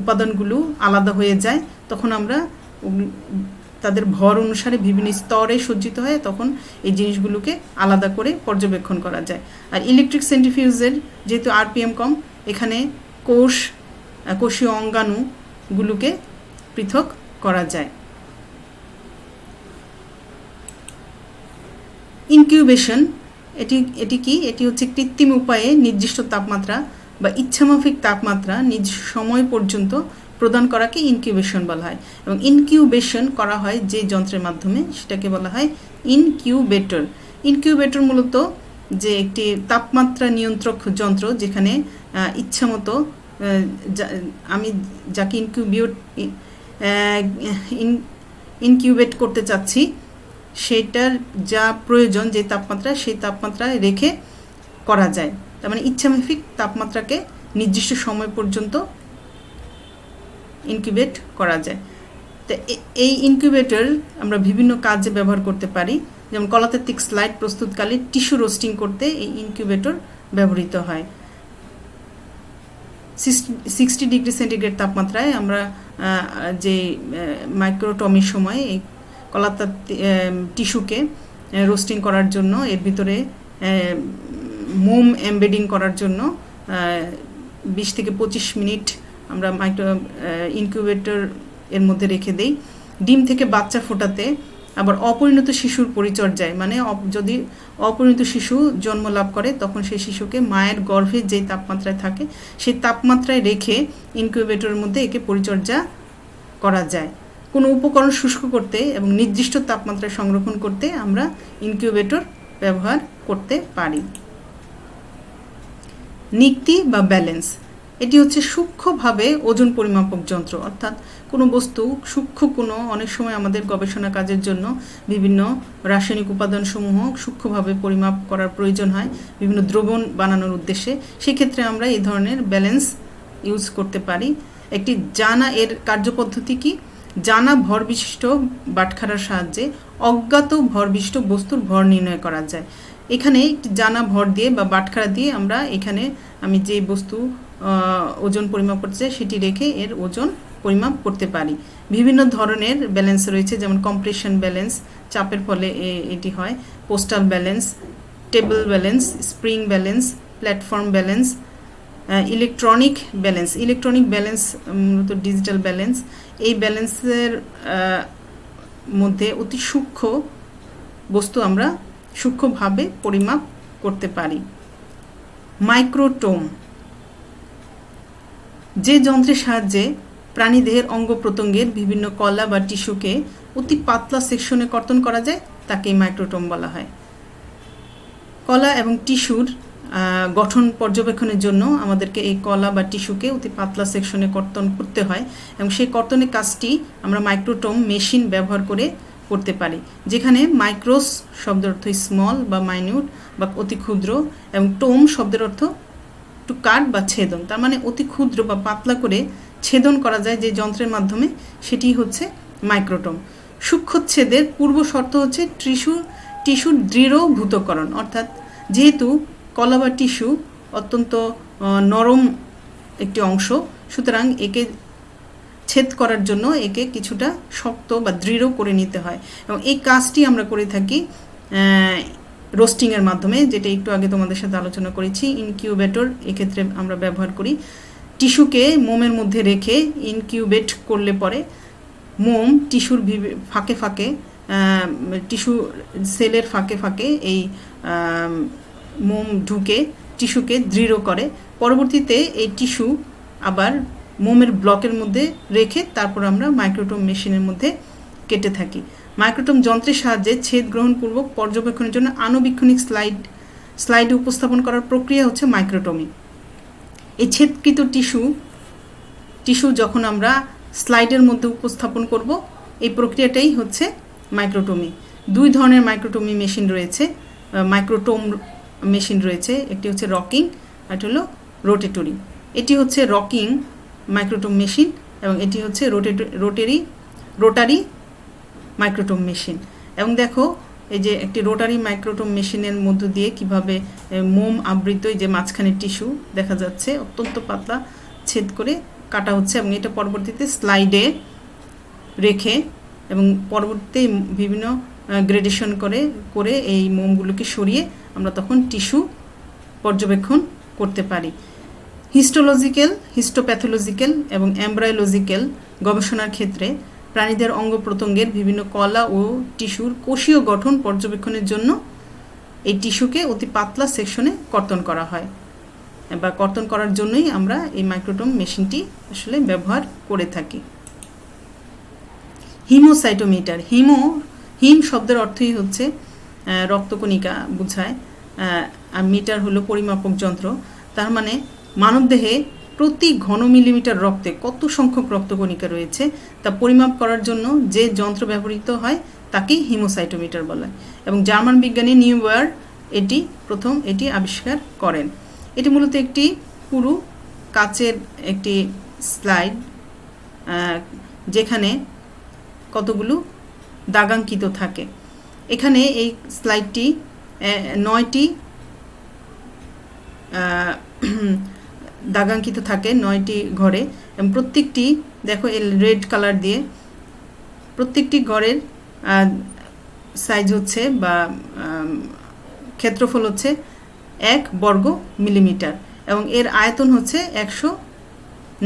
উপাদানগুলো আলাদা হয়ে যায়। তখন আমরা তাদের ভর অনুসারে বিভিন্ন স্তরে সজ্জিত হয়, তখন এই জিনিসগুলোকে আলাদা করে পর্যবেক্ষণ করা যায়। আর ইলেকট্রিক সেন্ট্রিফিউজের যেহেতু আরপিএম কম, এখানে কোষীয় অঙ্গাণুগুলোকে পৃথক করা যায়। ইনকিউবেশন এটি কি? এটি হচ্ছে কৃত্রিম উপায়ে নির্দিষ্ট তাপমাত্রা বা ইচ্ছামাফিক তাপমাত্রা নির্দিষ্ট সময় পর্যন্ত প্রদান করাকে ইনকিউবেশন বলা হয়। এবং ইনকিউবেশন করা হয় যে যন্ত্রের মাধ্যমে সেটাকে বলা হয় ইনকিউবেটর। ইনকিউবেটর মূলত যে একটি তাপমাত্রা নিয়ন্ত্রক যন্ত্র, যেখানে ইচ্ছামতো আমি যাকে ইনকিউবেট করতে চাচ্ছি সেটার যা প্রয়োজন যে তাপমাত্রা সেই তাপমাত্রায় রেখে করা যায়। তার মানে ইচ্ছামাফিক তাপমাত্রাকে নির্দিষ্ট সময় পর্যন্ত ইনকিউবেট করা যায়। তো এই ইনকিউবেটর আমরা বিভিন্ন কাজে ব্যবহার করতে পারি, যেমন কলাতাত্ত্বিক স্লাইড প্রস্তুতকালে টিস্যু রোস্টিং করতে এই ইনকিউবেটর ব্যবহৃত হয়। 60 ডিগ্রি সেন্টিগ্রেড তাপমাত্রায় আমরা যে মাইক্রোটমির সময় এই টিস্যুকে রোস্টিং করার জন্য এর ভিতরে মোম এমবেডিং করার জন্য 20 থেকে 25 মিনিট আমরা ইনকিউবেটর এর মধ্যে রেখে দেই। ডিম থেকে বাচ্চা ফোটাতে আবার অপরিণত শিশুর পরিচর্যায়, মানে যদি অপরিণত শিশু জন্ম লাভ করে তখন সেই শিশুকে মায়ের গর্ভে যেই তাপমাত্রায় থাকে সেই তাপমাত্রায় রেখে ইনকিউবেটরের মধ্যে একে পরিচর্যা করা যায়। কোনো উপকরণ শুষ্ক করতে এবং নির্দিষ্ট তাপমাত্রায় সংরক্ষণ করতে আমরা ইনকিউবেটর ব্যবহার করতে পারি। নিক্তি বা ব্যালেন্স, এটি হচ্ছে সূক্ষ্মভাবে ওজন পরিমাপক যন্ত্র, অর্থাৎ কোনো বস্তু সূক্ষ্ম কোনো অনেক সময় আমাদের গবেষণা কাজের জন্য বিভিন্ন রাসায়নিক উপাদানসমূহ সূক্ষ্মভাবে পরিমাপ করার প্রয়োজন হয় বিভিন্ন দ্রবণ বানানোর উদ্দেশ্যে। সেক্ষেত্রে আমরা এই ধরনের ব্যালেন্স ইউজ করতে পারি। একটি জানা এর কার্যপদ্ধতি কি? জানা ভর বিশিষ্ট বাটখারার সাহায্যে অজ্ঞাত ভর বিশিষ্ট বস্তুর ভর নির্ণয় করা যায়। এখানে একটি জানা ভর দিয়ে বা বাটখারা দিয়ে আমরা এখানে আমি যে বস্তু ওজন পরিমাপ করতে চাই সেটি রেখে এর ওজন পরিমাপ করতে পারি। বিভিন্ন ধরনের ব্যালেন্স রয়েছে, যেমন কম্প্রেশন ব্যালেন্স, চাপের ফলে এটি হয়, postal balance, table balance, spring balance, platform balance, electronic balance. Electronic balance মূলত ডিজিটাল ব্যালেন্স। এই ব্যালেন্সের মধ্যে অতি সূক্ষ্ম বস্তু আমরা সূক্ষ্মভাবে পরিমাপ করতে পারি। মাইক্রোটোম, যে যন্ত্রের সাহায্যে প্রাণীদেহের অঙ্গ প্রত্যঙ্গের বিভিন্ন কলা বা টিস্যুকে অতি পাতলা সেকশনে কর্তন করা যায় তাকেই মাইক্রোটোম বলা হয়। কলা এবং টিস্যুর গঠন পর্যবেক্ষণের জন্য আমাদেরকে এই কলা বা টিস্যুকে অতি পাতলা সেকশনে কর্তন করতে হয় এবং সেই কর্তনের কাজটি আমরা মাইক্রোটোম মেশিন ব্যবহার করে করতে পারি, যেখানে মাইক্রোস শব্দের অর্থ স্মল বা মাইনিউট বা অতি ক্ষুদ্র এবং টোম শব্দের অর্থ টু কাট বা ছেদন, তার মানে অতি ক্ষুদ্র বা পাতলা করে ছেদন করা যায় যে যন্ত্রের মাধ্যমে, সেটি হচ্ছে মাইক্রোটোম। সূক্ষ্মচ্ছেদের পূর্ব শর্ত হচ্ছে টিস্যুর দৃঢ়ভূতকরণ, অর্থাৎ যেহেতু কলা বা টিস্যু অত্যন্ত নরম একটি অংশ, সুতরাং একে ছেদ করার জন্য একে কিছুটা শক্ত বা দৃঢ় করে নিতে হয় এবং এই কাজটি আমরা করে থাকি রোস্টিংয়ের মাধ্যমে, যেটা একটু আগে তোমাদের সাথে আলোচনা করেছি। ইনকিউবেটর এক্ষেত্রে আমরা ব্যবহার করি। টিস্যুকে মোমের মধ্যে রেখে ইনকিউবেট করলে পরে মোম টিস্যুর ফাঁকে ফাঁকে টিস্যু সেলের ফাঁকে ফাঁকে এই মোম ঢুকে টিস্যুকে দৃঢ় করে। পরবর্তীতে এই টিস্যু আবার মোমের ব্লকের মধ্যে রেখে তারপর আমরা মাইক্রোটোম মেশিনের মধ্যে কেটে থাকি। মাইক্রোটোম যন্ত্রের সাহায্যে ছেদ গ্রহণপূর্বক পর্যবেক্ষণের জন্য আণুবীক্ষণিক স্লাইডে উপস্থাপন করার প্রক্রিয়া হচ্ছে মাইক্রোটমি। এই ছেদকৃত টিস্যু যখন আমরা স্লাইডের মধ্যে উপস্থাপন করব, এই প্রক্রিয়াটাই হচ্ছে মাইক্রোটমি। দুই ধরনের মাইক্রোটমি মেশিন রয়েছে, মাইক্রোটোম মেশিন রয়েছে, একটি হচ্ছে রকিং আর একটি হলো রোটেটরি। এটি হচ্ছে রকিং মাইক্রোটোম মেশিন এবং এটি হচ্ছে রোটারি মাইক্রোটোম মেশিন। এবং দেখো এই যে একটি রোটারি মাইক্রোটোম মেশিনের মধ্য দিয়ে কিভাবে মোম আবৃত যে মাঝখানে টিস্যু দেখা যাচ্ছে অত্যন্ত পাতলা ছেদ করে কাটা হচ্ছে এবং এটা পরবর্তীতে স্লাইডে রেখে এবং পরবর্তীতে বিভিন্ন গ্রেডেশন করে এই মোমগুলোকে সরিয়ে আমরা তখন টিস্যু পর্যবেক্ষণ করতে পারি। হিস্টোপ্যাথোলজিক্যাল এবং এমব্রায়োলজিক্যাল গবেষণার ক্ষেত্রে প্রাণীদের অঙ্গ প্রত্যঙ্গের বিভিন্ন কলা ও টিস্যুর কোষীয় গঠন পর্যবেক্ষণের জন্য এই টিস্যুকে অতি পাতলা সেকশনে কর্তন করা হয় বা কর্তন করার জন্যই আমরা এই মাইক্রোটোম মেশিনটি আসলে ব্যবহার করে থাকি। হিমোসাইটোমিটার, হিম শব্দের অর্থই হচ্ছে রক্তকণিকা বোঝায়, আর মিটার হলো পরিমাপক যন্ত্র। তার মানে মানবদেহে প্রতি ঘন মিলিমিটার রক্তে কত সংখ্যক রক্তকণিকা রয়েছে তা পরিমাপ করার জন্য যে যন্ত্র ব্যবহৃত হয় তাকেই হিমোসাইটোমিটার বলা হয়। এবং জার্মান বিজ্ঞানী নিউওয়ার প্রথম এটি আবিষ্কার করেন। এটি মূলত একটি পুরু কাচের একটি স্লাইড, যেখানে কতগুলো দাগাঙ্কিত থাকে। এখানে এই স্লাইডটি 9টি দাগাঙ্কিত থাকে 9টি ঘরে, এবং প্রত্যেকটি দেখো রেড কালার দিয়ে, প্রত্যেকটি ঘরের সাইজ হচ্ছে বা ক্ষেত্রফল হচ্ছে 1 বর্গ মিলিমিটার এবং এর আয়তন হচ্ছে 100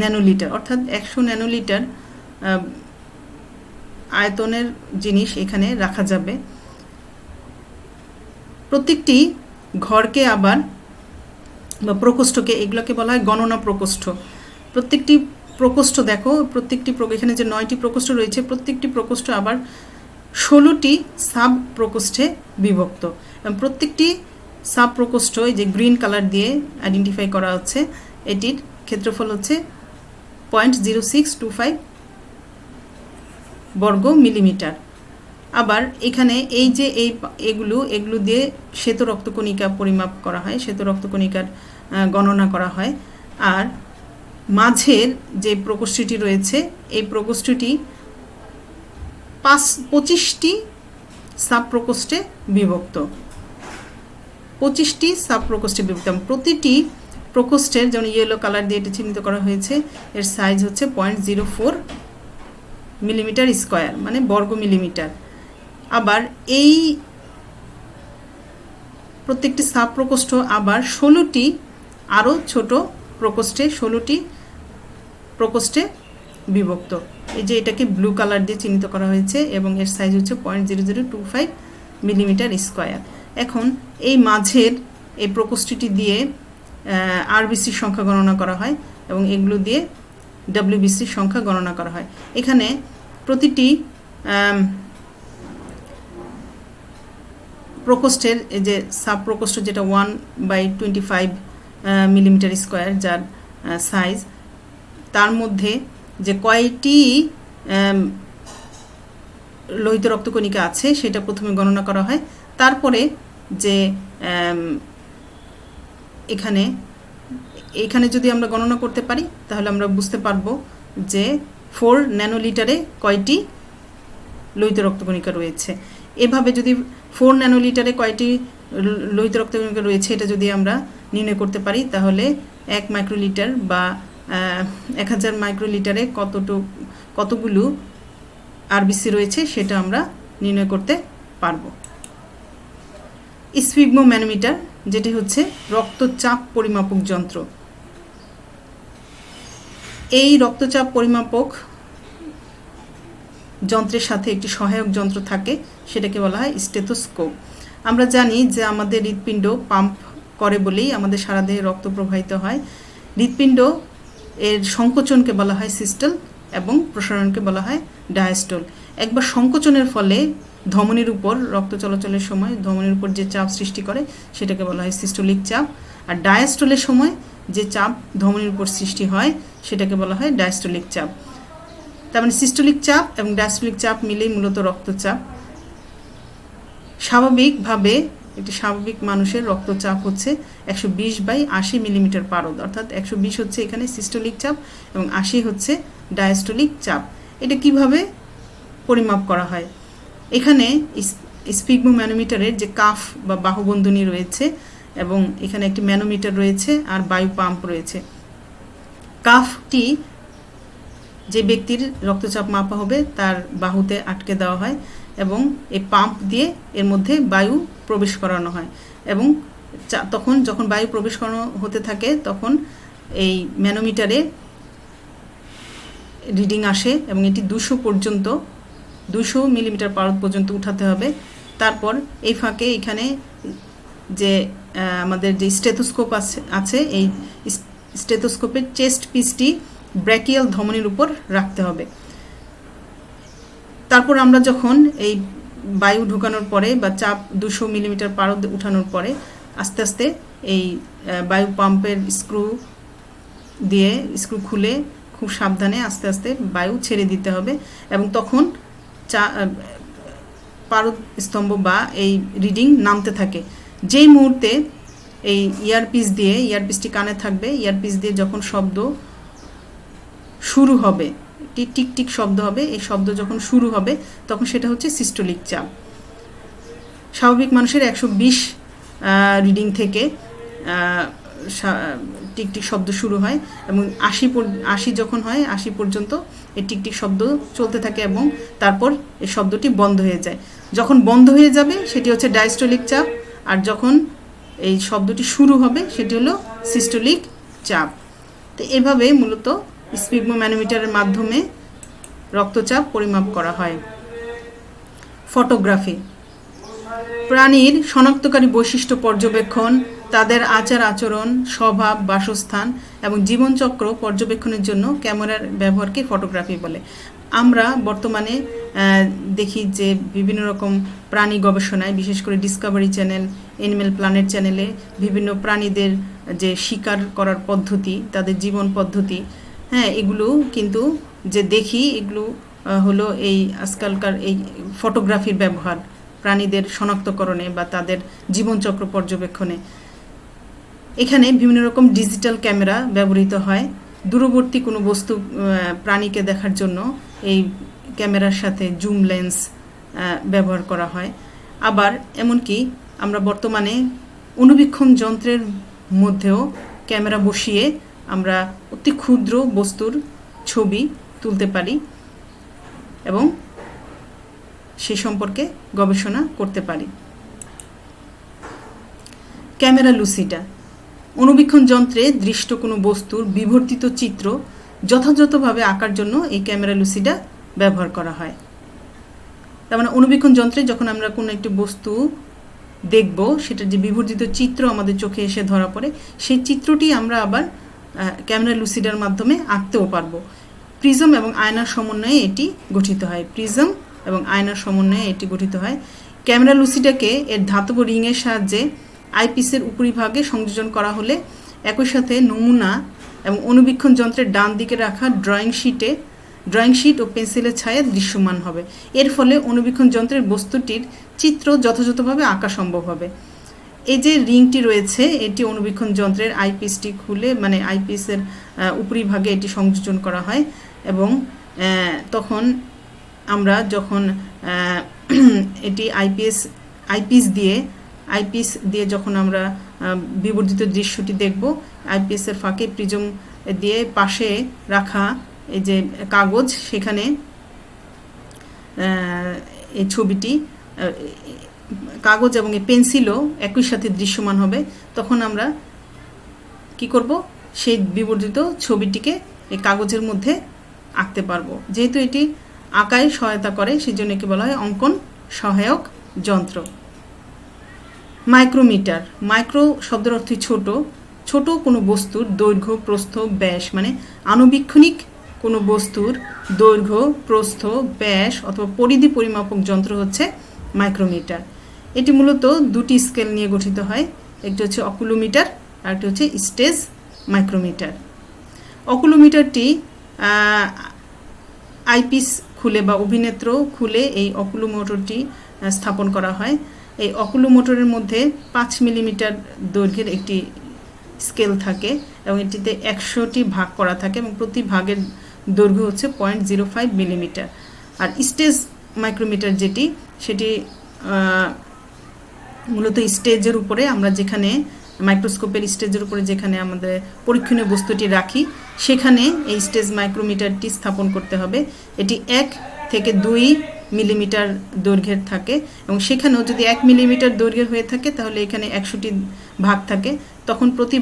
ন্যানোলিটার, অর্থাৎ 100 ন্যানোলিটার আয়তনের জিনিস এখানে রাখা যাবে। প্রত্যেকটি ঘরকে আবার বা প্রকোষ্ঠকে, এগুলোকে বলা হয় গণনা প্রকোষ্ঠ। প্রত্যেকটি প্রকোষ্ঠ দেখো, প্রত্যেকটি এখানে যে 9টি প্রকোষ্ঠ রয়েছে, প্রত্যেকটি প্রকোষ্ঠ আবার 16টি সাব প্রকোষ্ঠে বিভক্ত এবং প্রত্যেকটি সাব প্রকোষ্ঠ এই যে গ্রিন কালার দিয়ে আইডেন্টিফাই করা হচ্ছে, এটির ক্ষেত্রফল হচ্ছে 0.0625 বর্গ মিলিমিটার। আবার এখানে এই যে এগুলো দিয়ে শ্বেত রক্তকণিকা পরিমাপ করা হয়, শ্বেত রক্তকণিকার গণনা করা হয়। আর মাঝের যে প্রকোষ্ঠটি রয়েছে, এই প্রকোষ্ঠটি 25টি সাব প্রকোষ্ঠে বিভক্ত, 25টি সাব প্রকোষ্ঠে বিভক্ত। প্রতিটি প্রকোষ্ঠের, যেমন ইয়েলো কালার দিয়ে এটি চিহ্নিত করা হয়েছে, এর সাইজ হচ্ছে 0.04 মিলিমিটার স্কোয়ার, মানে বর্গ মিলিমিটার। আবার এই প্রত্যেকটি সাব প্রকোষ্ঠ আবার 16টি আরও ছোট প্রকোষ্ঠে, 16টি প্রকোষ্ঠে বিভক্ত। এই যে এটাকে ব্লু কালার দিয়ে চিহ্নিত করা হয়েছে এবং এর সাইজ হচ্ছে 0.0025 মিলিমিটার স্কোয়ার। এখন এই মাঝের এই প্রকোষ্ঠটি দিয়ে আরবিসির সংখ্যা গণনা করা হয় এবং এগুলো দিয়ে ডব্লিউবিসির সংখ্যা গণনা করা হয়। এখানে প্রতিটি প্রকোষ্ঠের এই যে সাব প্রকোষ্ঠ, যেটা 1/25 মিলিমিটার স্কোয়ার যার সাইজ, তার মধ্যে যে কয়টি লোহিত রক্তকণিকা আছে সেটা প্রথমে গণনা করা হয়। তারপরে যে এখানে যদি আমরা গণনা করতে পারি তাহলে আমরা বুঝতে পারবো যে 4 ন্যানোলিটারে কয়টি লোহিত রক্তকণিকা রয়েছে। এভাবে যদি 4 ন্যানোলিটারে কয়টি লোহিত রক্তকণিকা রয়েছে এটা যদি আমরা নির্ণয় করতে পারি, তাহলে 1 মাইক্রোলিটার বা 1000 মাইক্রোলিটারে কতগুলো আরবিসি রয়েছে সেটা আমরা নির্ণয় করতে পারবো। স্ফিগমোম্যানোমিটার, যেটি হচ্ছে রক্তচাপ পরিমাপক যন্ত্র। এই রক্তচাপ পরিমাপক যন্ত্রের সাথে একটি সহায়ক যন্ত্র থাকে, সেটাকে বলা হয় স্টেথোস্কোপ। আমরা জানি যে আমাদের হৃৎপিণ্ড পাম্প করে বলেই আমাদের সারা দেহে রক্ত প্রবাহিত হয়। হৃৎপিণ্ড এর সংকোচনকে বলা হয় সিস্টল এবং প্রসারণকে বলা হয় ডায়াস্টল। একবার সংকোচনের ফলে ধমনীর উপর রক্ত চলাচলের সময় ধমনীর উপর যে চাপ সৃষ্টি করে সেটাকে বলা হয় সিস্টোলিক চাপ, আর ডায়াস্টলের সময় যে চাপ ধমনীর উপর সৃষ্টি হয় সেটাকে বলা হয় ডায়াস্টলিক চাপ। তার মানে সিস্টোলিক চাপ এবং ডায়াস্টলিক চাপ মিলেই মূলত রক্তচাপ। স্বাভাবিকভাবে একটি স্বাভাবিক মানুষের রক্তচাপ হচ্ছে 120/80 মিলিমিটার পারদ, অর্থাৎ 120 হচ্ছে এখানে সিস্টোলিক চাপ এবং 80 হচ্ছে ডায়াস্টলিক চাপ। এটা কিভাবে পরিমাপ করা হয়? এখানে স্ফিগমোম্যানোমিটারের যে কাফ বা বাহুবন্ধনী রয়েছে এবং এখানে একটি ম্যানোমিটার রয়েছে আর বায়ু পাম্প রয়েছে। কাফটি যে ব্যক্তির রক্তচাপ মাপা হবে তার বাহুতে আটকে দেওয়া হয় এবং এই পাম্প দিয়ে এর মধ্যে বায়ু প্রবেশ করানো হয় এবং তখন যখন বায়ু প্রবেশ করানো হতে থাকে তখন এই ম্যানোমিটারে রিডিং আসে এবং এটি 200 মিলিমিটার পারদ পর্যন্ত উঠাতে হবে। তারপর এই ফাঁকে এখানে যে আমাদের যে স্টেথোস্কোপ আছে এই স্টেথোস্কোপের চেস্ট পিসটি ব্র্যাকিয়াল ধমনীর উপর রাখতে হবে। তারপর আমরা যখন এই বায়ু ঢোকানোর পরে বা চাপ 200 মিলিমিটার পারদ উঠানোর পরে আস্তে আস্তে এই বায়ু পাম্পের স্ক্রু দিয়ে স্ক্রু খুলে খুব সাবধানে আস্তে আস্তে বায়ু ছেড়ে দিতে হবে এবং তখন পারদ স্তম্ভ বা এই রিডিং নামতে থাকে। যেই মুহূর্তে এই ইয়ারপিসটি কানে থাকবে, ইয়ারপিস দিয়ে যখন শব্দ শুরু হবে, টিক টিক শব্দ হবে, এই শব্দ যখন শুরু হবে তখন সেটা হচ্ছে সিস্টোলিক চাপ। স্বাভাবিক মানুষের 120 রিডিং থেকে টিকটিক শব্দ শুরু হয় এবং 80 যখন হয় 80 পর্যন্ত এই টিকটিক শব্দ চলতে থাকে এবং তারপর এই শব্দটি বন্ধ হয়ে যায়। যখন বন্ধ হয়ে যাবে সেটি হচ্ছে ডায়াস্টোলিক চাপ, আর যখন এই শব্দটি শুরু হবে সেটি হলো সিস্টোলিক চাপ। তো এভাবে মূলত স্পিগমোম্যানোমিটারের মাধ্যমে রক্তচাপ পরিমাপ করা হয়। ফটোগ্রাফি প্রাণীর শনাক্তকারী বৈশিষ্ট্য পর্যবেক্ষণ, তাদের আচার আচরণ, স্বভাব, বাসস্থান এবং জীবনচক্র পর্যবেক্ষণের জন্য ক্যামেরার ব্যবহারকে ফটোগ্রাফি বলে। আমরা বর্তমানে দেখি যে বিভিন্ন রকম প্রাণী গবেষণায়, বিশেষ করে ডিসকভারি চ্যানেল, অ্যানিম্যাল প্ল্যানেট চ্যানেলে বিভিন্ন প্রাণীদের যে শিকার করার পদ্ধতি, তাদের জীবন পদ্ধতি, এগুলো কিন্তু যে দেখি এগুলো হলো এই আজকালকার এই ফটোগ্রাফির ব্যবহার প্রাণীদের শনাক্তকরণে বা তাদের জীবনচক্র পর্যবেক্ষণে। এখানে বিভিন্ন রকম ডিজিটাল ক্যামেরা ব্যবহৃত হয়। দূরবর্তী কোনো বস্তু প্রাণীকে দেখার জন্য এই ক্যামেরার সাথে জুম লেন্স ব্যবহার করা হয়। আবার এমনকি আমরা বর্তমানে অণুবীক্ষণ যন্ত্রের মধ্যেও ক্যামেরা বসিয়ে আমরা অতি ক্ষুদ্র বস্তুর ছবি তুলতে পারি এবং সে সম্পর্কে গবেষণা করতে পারি। ক্যামেরা লুসিডা অণুবীক্ষণ যন্ত্রে দৃষ্ট কোনো বস্তুর বিবর্তিত চিত্র যথাযথভাবে আঁকার জন্য এই ক্যামেরা লুসিডা ব্যবহার করা হয়। তার মানে অণুবীক্ষণ যন্ত্রে যখন আমরা কোনো একটি বস্তু দেখব, সেটার যে বিবর্তিত চিত্র আমাদের চোখে এসে ধরা পড়ে, সেই চিত্রটি আমরা আবার ক্যামেরা লুসিডার মাধ্যমে আঁকতেও পারবো। প্রিজম এবং আয়নার সমন্বয়ে এটি গঠিত হয়। প্রিজম এবং আয়নার সমন্বয়ে এটি গঠিত হয়। ক্যামেরা লুসিডাকে এর ধাতব রিংয়ের সাহায্যে আইপিসের উপরিভাগে সংযোজন করা হলে একই সাথে নমুনা এবং অণুবীক্ষণ যন্ত্রের ডান দিকে রাখা ড্রয়িং শিট ও পেন্সিলের ছায়া দৃশ্যমান হবে। এর ফলে অণুবীক্ষণ যন্ত্রের বস্তুটির চিত্র যথাযথভাবে আঁকা সম্ভব হবে। এই যে রিংটি রয়েছে, এটি অণুবীক্ষণ যন্ত্রের আইপিসটি খুলে, মানে আইপিসের উপরিভাগে এটি সংযোজন করা হয় এবং তখন আমরা যখন এটি আইপিস দিয়ে যখন আমরা বিবর্ধিত দৃশ্যটি দেখব, আইপিএসের ফাঁকে প্রিজম দিয়ে পাশে রাখা এই যে কাগজ, সেখানে এই ছবিটি কাগজ এবং এই পেন্সিলও একই সাথে দৃশ্যমান হবে। তখন আমরা কি করব, সেই বিবর্ধিত ছবিটিকে এই কাগজের মধ্যে আঁকতে পারবো। যেহেতু এটি আঁকায় সহায়তা করে, সেই জন্য একে বলা হয় অঙ্কন সহায়ক যন্ত্র। মাইক্রোমিটার, মাইক্রো শব্দের অর্থ ছোট কোনো বস্তুর দৈর্ঘ্য, প্রস্থ, ব্যাস, মানে আণুবীক্ষণিক কোনো বস্তুর দৈর্ঘ্য, প্রস্থ, ব্যাস অথবা পরিধি পরিমাপক যন্ত্র হচ্ছে মাইক্রোমিটার। এটি মূলত দুটি স্কেল নিয়ে গঠিত হয়, একটি হচ্ছে অকুলোমিটার আর একটি হচ্ছে স্টেজ মাইক্রোমিটার। অকুলোমিটারটি আইপিস খুলে বা অভিনেত্র খুলে এই অকুলোমোটরটি স্থাপন করা হয়। এই অকুলোমোটরের মধ্যে 5 মিলিমিটার দৈর্ঘ্যের একটি স্কেল থাকে এবং এটিতে 100টি ভাগ করা থাকে এবং প্রতি ভাগের দৈর্ঘ্য হচ্ছে 0.05 মিলিমিটার। আর স্টেজ মাইক্রোমিটার সেটি মূলত স্টেজের উপরে, আমরা যেখানে মাইক্রোস্কোপের স্টেজের উপরে যেখানে আমাদের পরীক্ষণীয় বস্তুটি রাখি, সেখানে এই স্টেজ মাইক্রোমিটারটি স্থাপন করতে হবে। এটি 1 থেকে 2 মিলিমিটার দৈর্ঘ্যের থাকে এবং সেখানেও যদি 1 মিলিমিটার দৈর্ঘ্যের হয়ে থাকে তাহলে এখানে 100টি ভাগ থাকে, তখন প্রতি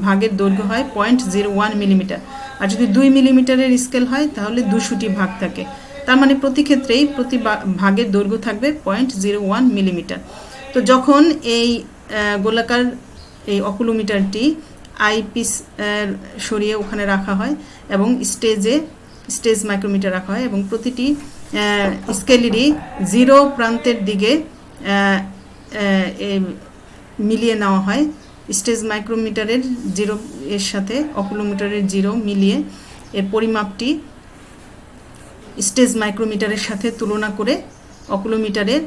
ভাগের দৈর্ঘ্য হয় 0.01 মিলিমিটার। আর যদি 2 মিলিমিটারের স্কেল হয় তাহলে 200টি ভাগ থাকে। তার মানে প্রতি ক্ষেত্রেই প্রতি ভাগের দৈর্ঘ্য থাকবে 0.01 মিলিমিটার। তো যখন এই গোলাকার এই অকুলোমিটারটি আইপিস সরিয়ে ওখানে রাখা হয় এবং স্টেজ মাইক্রোমিটার রাখা হয় এবং প্রতিটি স্কেলেরই 0 প্রান্তের দিকে মিলিয়ে নেওয়া হয় স্টেজ মাইক্রোমিটারের 0 এর সাথে অকুলোমিটারের 0 মিলিয়ে এর পরিমাপটি স্টেজ মাইক্রোমিটারের সাথে তুলনা করে অকুলোমিটারের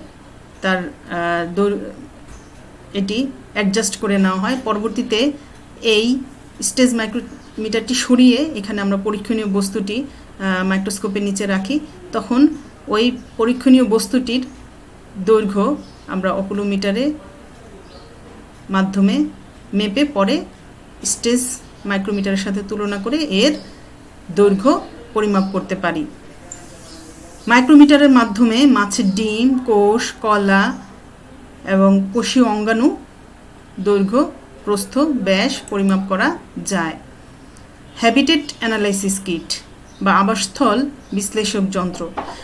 তার এটি অ্যাডজাস্ট করে নেওয়া হয়। পরবর্তীতে এই স্টেজ মাইক্রোমিটারটি সরিয়ে এখানে আমরা পরীক্ষণীয় বস্তুটি মাইক্রোস্কোপের নিচে রাখি, তখন ওই পরীক্ষণীয় বস্তুটির দৈর্ঘ্য আমরা অকুলোমিটারের মাধ্যমে মেপে পরে স্টেজ মাইক্রোমিটারের সাথে তুলনা করে এর দৈর্ঘ্য পরিমাপ করতে পারি। মাইক্রোমিটারের মাধ্যমে মাছের ডিম, কোষ, কলা এবং কোষীয় অঙ্গাণু দৈর্ঘ্য, প্রস্থ, ব্যাস পরিমাপ করা যায়। হ্যাবিটেট অ্যানালাইসিস কিট বা আবাসস্থল বিশ্লেষক যন্ত্র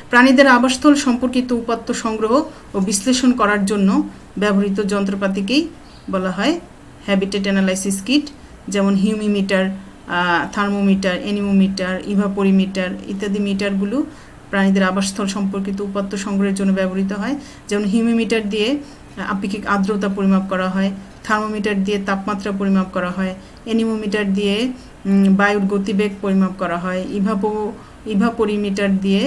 প্রাণীদের আবাসস্থল সম্পর্কিত উপাত্ত সংগ্রহ ও বিশ্লেষণ করার জন্য ব্যবহৃত যন্ত্রপাতিকেই বলা হয় হ্যাবিটেট অ্যানালাইসিস কিট, যেমন হিউমিমিটার, থার্মোমিটার, এনিমোমিটার, ইভাপোরিমিটার ইত্যাদি মিটারগুলো প্রাণীদের আবাসস্থল সম্পর্কিত উপাত্ত সংগ্রহের জন্য ব্যবহৃত হয়। যেমন হিউমিমিটার দিয়ে আপেক্ষিক আর্দ্রতা পরিমাপ করা হয়, থার্মোমিটার দিয়ে তাপমাত্রা পরিমাপ করা হয়, এনিমোমিটার দিয়ে বায়ুর গতিবেগ পরিমাপ করা হয়, ইভাপোরিমিটার দিয়ে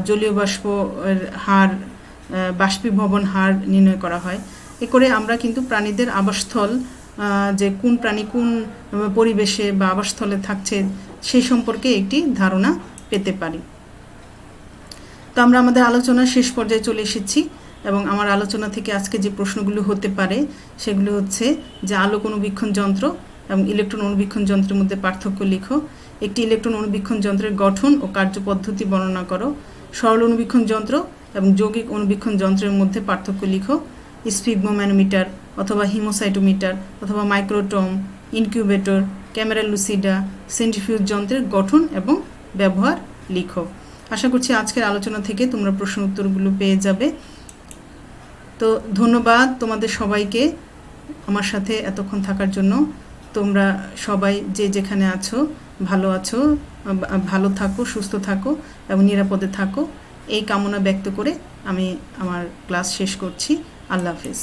জলীয় বাষ্পের হার, বাষ্পীভবন হার নির্ণয় করা হয়। এ করে আমরা কিন্তু প্রাণীদের আবাসস্থল, যে কোন প্রাণী কোন পরিবেশে বা আবাসস্থলে থাকছে সেই সম্পর্কে একটি ধারণা পেতে পারি। তো আমরা আমাদের আলোচনার শেষ পর্যায়ে চলে এসেছি এবং আমার আলোচনা থেকে আজকে যে প্রশ্নগুলো হতে পারে সেগুলো হচ্ছে যে আলোক অণুবীক্ষণ যন্ত্র এবং ইলেকট্রন অণুবীক্ষণ যন্ত্রের মধ্যে পার্থক্য লিখো, একটি ইলেকট্রন অণুবীক্ষণ যন্ত্রের গঠন ও কার্যপদ্ধতি বর্ণনা করো, সরল অণুবীক্ষণ যন্ত্র এবং যৌগিক অণুবীক্ষণ যন্ত্রের মধ্যে পার্থক্য লিখো, স্ফিগমোম্যানোমিটার অথবা হিমোসাইটোমিটার অথবা মাইক্রোটম, ইনকিউবেটর, ক্যামেরা লুসিডা, সেন্ট্রিফিউজ যন্ত্রের গঠন এবং ব্যবহার লিখো। আশা করছি আজকের আলোচনা থেকে তোমরা প্রশ্ন উত্তরগুলো পেয়ে যাবে। তো ধন্যবাদ তোমাদের সবাইকে আমার সাথে এতক্ষণ থাকার জন্য। তোমরা সবাই যে যেখানে আছো ভালো থাকো, সুস্থ থাকো এবং নিরাপদে থাকো, এই কামনা ব্যক্ত করে আমি আমার ক্লাস শেষ করছি। আল্লাহ হাফেজ।